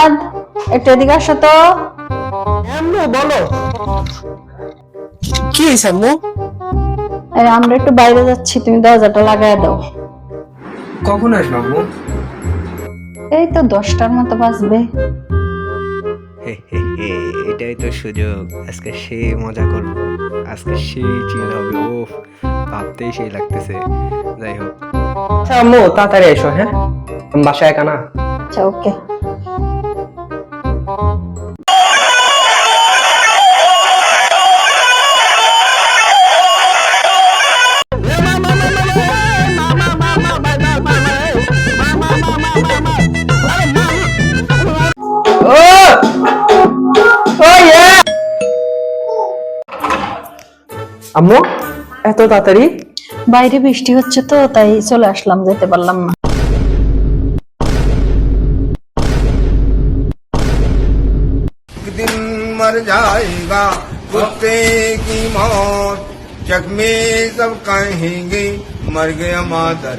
জান্নাত, একটু এদিকে আসো তো। আম্মু বলো, কি হয়েছে আম্মু? আমরা একটু বাইরে যাচ্ছি, তুমি দরজাটা লাগায় দাও। কখন আসবে আম্মু? এই তো 10টার মতো বাজবে। হে হে হে, এটাই তো সুযোগ। আজকে সেই মজা করব, আজকে সেই চিল হবে। ওফ, ভাবতেই সেই লাগতেছে। যাই হোক, আচ্ছা আম্মু তাড়াতাড়ি এসো, হ্যাঁ আমি বাসায় একা না। আচ্ছা, ওকে। আম্মু এত তাড়াতাড়ি? বাইরে বৃষ্টি হচ্ছে তো, তাই চলে আসলাম, যেতে পারলাম না। एक दिन मर जाएगा कुत्ते की मौत, जग में सब कहेंगे मर गया मादर।